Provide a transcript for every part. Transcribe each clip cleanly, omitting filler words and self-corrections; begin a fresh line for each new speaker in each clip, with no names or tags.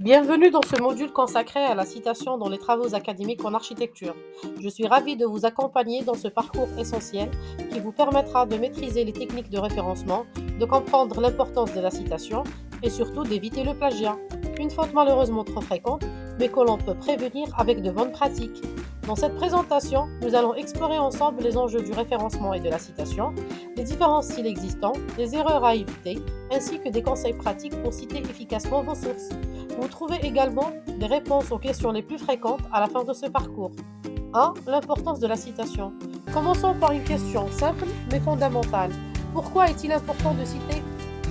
Bienvenue dans ce module consacré à la citation dans les travaux académiques en architecture. Je suis ravie de vous accompagner dans ce parcours essentiel qui vous permettra de maîtriser les techniques de référencement, de comprendre l'importance de la citation et surtout d'éviter le plagiat, une faute malheureusement trop fréquente, mais que l'on peut prévenir avec de bonnes pratiques. Dans cette présentation, nous allons explorer ensemble les enjeux du référencement et de la citation, les différents styles existants, les erreurs à éviter, ainsi que des conseils pratiques pour citer efficacement vos sources. Vous trouvez également des réponses aux questions les plus fréquentes à la fin de ce parcours. 1. L'importance de la citation. Commençons par une question simple mais fondamentale. Pourquoi est-il important de citer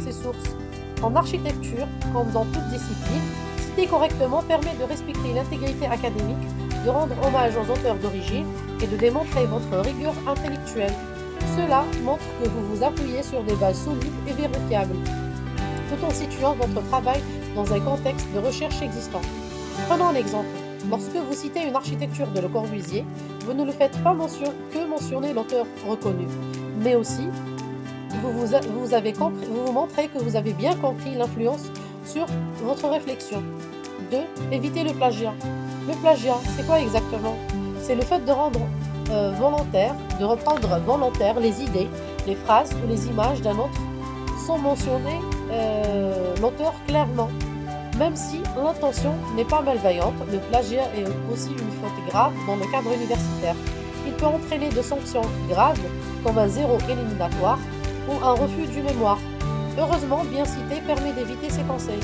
ses sources? En architecture, comme dans toute discipline, citer correctement permet de respecter l'intégrité académique, de rendre hommage aux auteurs d'origine et de démontrer votre rigueur intellectuelle. Cela montre que vous vous appuyez sur des bases solides et vérifiables, tout en situant votre travail dans un contexte de recherche existant. Prenons l'exemple. Lorsque vous citez une architecture de Le Corbusier, vous ne le faites pas que mentionner l'auteur reconnu, mais aussi vous montrez que vous avez bien compris l'influence sur votre réflexion. 2. Évitez le plagiat. Le plagiat, c'est quoi exactement? C'est le fait de reprendre volontaire les idées, les phrases ou les images d'un autre sans mentionner l'auteur clairement. Même si l'intention n'est pas malveillante, le plagiat est aussi une faute grave dans le cadre universitaire. Il peut entraîner de sanctions graves comme un zéro éliminatoire ou un refus du mémoire. Heureusement, bien cité permet d'éviter ces conseils.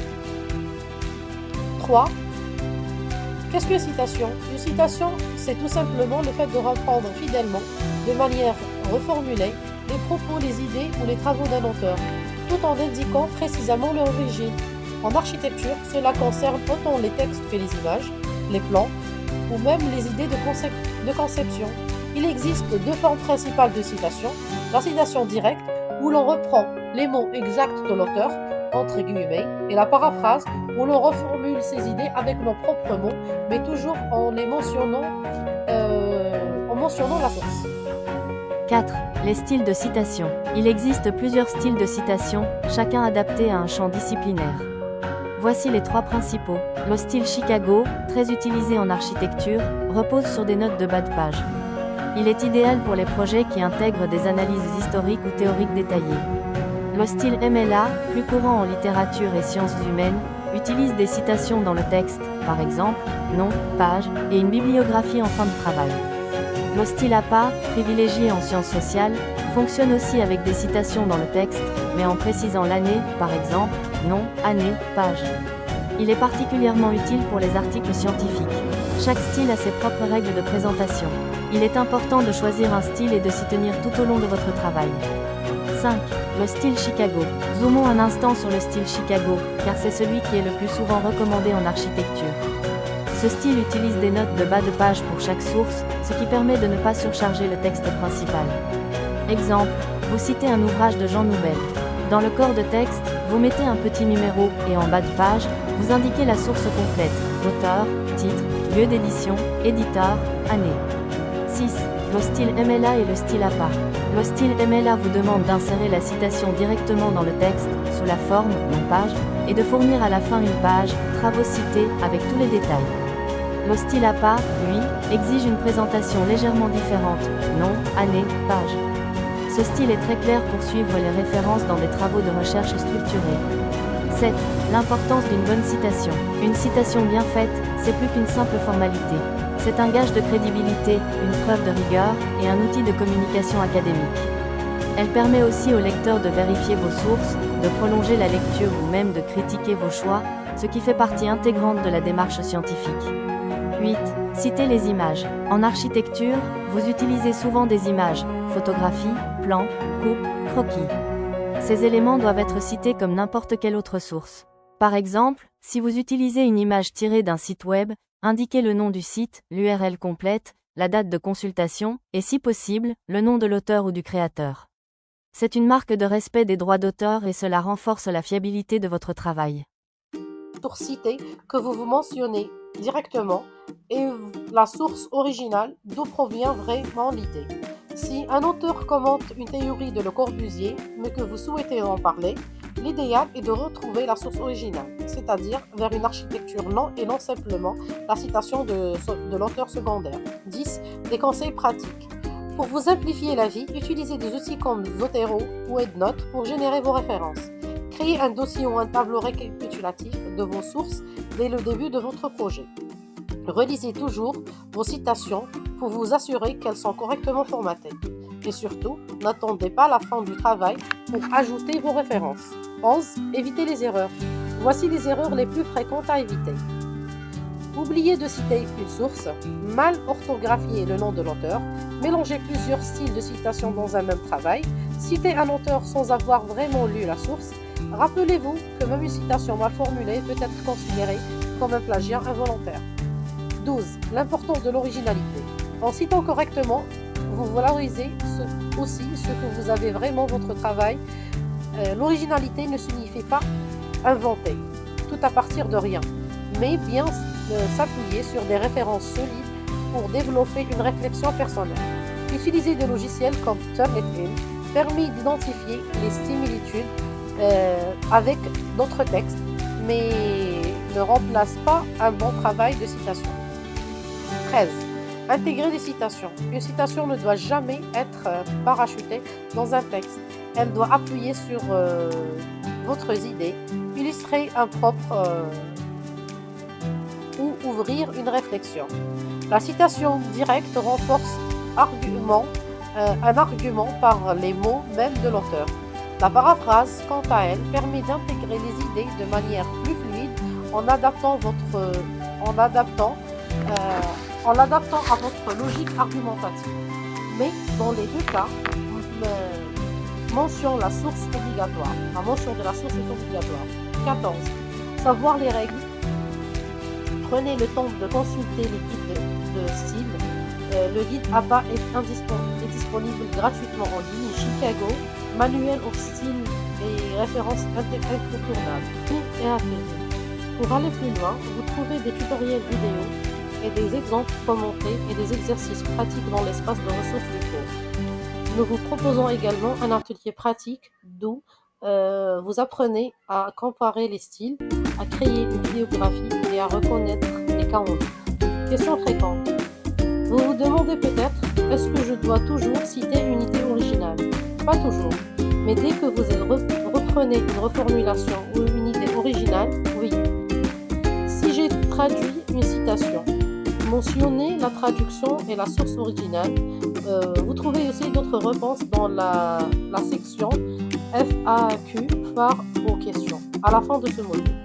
3. Qu'est-ce qu'une citation? Une citation, c'est tout simplement le fait de reprendre fidèlement, de manière reformulée, les propos, les idées ou les travaux d'un auteur, tout en indiquant précisément leur origine. En architecture, cela concerne autant les textes que les images, les plans ou même les idées de conception. Il existe deux formes principales de citation. La citation directe, où l'on reprend les mots exacts de l'auteur, entre guillemets, et la paraphrase, où l'on reformule ses idées avec nos propres mots, mais toujours en mentionnant la source.
4. Les styles de citation. Il existe plusieurs styles de citation, chacun adapté à un champ disciplinaire. Voici les trois principaux. Le style Chicago, très utilisé en architecture, repose sur des notes de bas de page. Il est idéal pour les projets qui intègrent des analyses historiques ou théoriques détaillées. Le style MLA, plus courant en littérature et sciences humaines, utilise des citations dans le texte, par exemple, nom, page, et une bibliographie en fin de travail. Le style APA, privilégié en sciences sociales, fonctionne aussi avec des citations dans le texte, mais en précisant l'année, par exemple, nom, année, page. Il est particulièrement utile pour les articles scientifiques. Chaque style a ses propres règles de présentation. Il est important de choisir un style et de s'y tenir tout au long de votre travail. 5. Le style Chicago. Zoomons un instant sur le style Chicago, car c'est celui qui est le plus souvent recommandé en architecture. Ce style utilise des notes de bas de page pour chaque source, ce qui permet de ne pas surcharger le texte principal. Exemple, vous citez un ouvrage de Jean Nouvel. Dans le corps de texte, vous mettez un petit numéro et en bas de page, vous indiquez la source complète, auteur, titre, lieu d'édition, éditeur, année. 6. Le style MLA et le style APA. Le style MLA vous demande d'insérer la citation directement dans le texte, sous la forme, non page, et de fournir à la fin une page, travaux cités, avec tous les détails. Le style APA, lui, exige une présentation légèrement différente, nom, année, page. Ce style est très clair pour suivre les références dans des travaux de recherche structurés. 7. L'importance d'une bonne citation. Une citation bien faite, c'est plus qu'une simple formalité. C'est un gage de crédibilité, une preuve de rigueur, et un outil de communication académique. Elle permet aussi au lecteur de vérifier vos sources, de prolonger la lecture ou même de critiquer vos choix, ce qui fait partie intégrante de la démarche scientifique. 8. Citez les images. En architecture, vous utilisez souvent des images, photographies, plans, coupes, croquis. Ces éléments doivent être cités comme n'importe quelle autre source. Par exemple, si vous utilisez une image tirée d'un site web, indiquez le nom du site, l'URL complète, la date de consultation, et si possible, le nom de l'auteur ou du créateur. C'est une marque de respect des droits d'auteur et cela renforce la fiabilité de votre travail.
Pour citer que vous mentionnez directement et la source originale d'où provient vraiment l'idée. Si un auteur commente une théorie de Le Corbusier, mais que vous souhaitez en parler, L'idéal est de retrouver la source originale, c'est-à-dire vers une architecture et non simplement la citation de l'auteur secondaire. 10. Des conseils pratiques. Pour vous simplifier la vie, utilisez des outils comme Zotero ou EndNote pour générer vos références. Créez un dossier ou un tableau récapitulatif de vos sources dès le début de votre projet. Relisez toujours vos citations pour vous assurer qu'elles sont correctement formatées. Et surtout, n'attendez pas la fin du travail pour ajouter vos références. 11. Évitez les erreurs. Voici les erreurs les plus fréquentes à éviter. Oubliez de citer une source, mal orthographier le nom de l'auteur, mélanger plusieurs styles de citation dans un même travail, citer un auteur sans avoir vraiment lu la source. Rappelez-vous que même une citation mal formulée peut être considérée comme un plagiat involontaire. 12. L'importance de l'originalité. En citant correctement, vous valorisez aussi ce que vous avez vraiment votre travail. L'originalité ne signifie pas inventer, tout à partir de rien, mais bien s'appuyer sur des références solides pour développer une réflexion personnelle. Utiliser des logiciels comme Turnitin permet d'identifier les similitudes avec d'autres textes, mais ne remplace pas un bon travail de citation. 13. Intégrer des citations. Une citation ne doit jamais être parachutée dans un texte. Elle doit appuyer sur votre idée, illustrer un propre ou ouvrir une réflexion. La citation directe renforce un argument par les mots même de l'auteur. La paraphrase, quant à elle, permet d'intégrer les idées de manière plus fluide en l'adaptant à votre logique argumentative. Mais dans les deux cas, mention la source obligatoire. La mention de la source est obligatoire. 14. Savoir les règles. Prenez le temps de consulter les guides de style. Le guide APA est disponible gratuitement en ligne. Chicago, manuel au style et références incontournables. Et ateliers. Pour aller plus loin, vous trouvez des tutoriels vidéo et des exemples commentés et des exercices pratiques dans l'espace de ressources du cours. Nous vous proposons également un atelier pratique d'où vous apprenez à comparer les styles, à créer une bibliographie et à reconnaître les cas en doute. Question fréquente. Vous vous demandez peut-être, est-ce que je dois toujours citer une idée originale? Pas toujours, mais dès que vous reprenez une reformulation ou une idée originale, oui. Si j'ai traduit une citation, mentionnez la traduction et la source originale. Vous trouvez aussi d'autres réponses dans la section FAQ, phare aux questions, à la fin de ce module.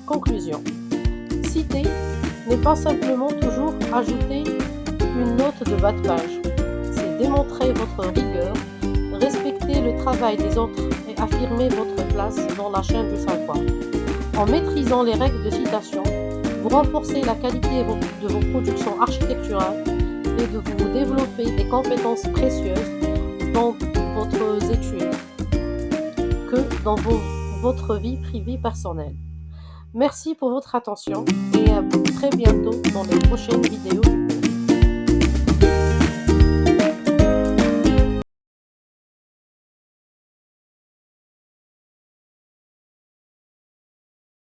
Conclusion. Citer n'est pas simplement toujours ajouter une note de bas de page. C'est démontrer votre rigueur, respecter le travail des autres et affirmer votre place dans la chaîne du savoir. En maîtrisant les règles de citation, vous renforcez la qualité de vos productions architecturales et de vous développer des compétences précieuses dans votre étude que dans votre vie privée personnelle. Merci pour votre attention et à très bientôt dans les prochaines vidéos.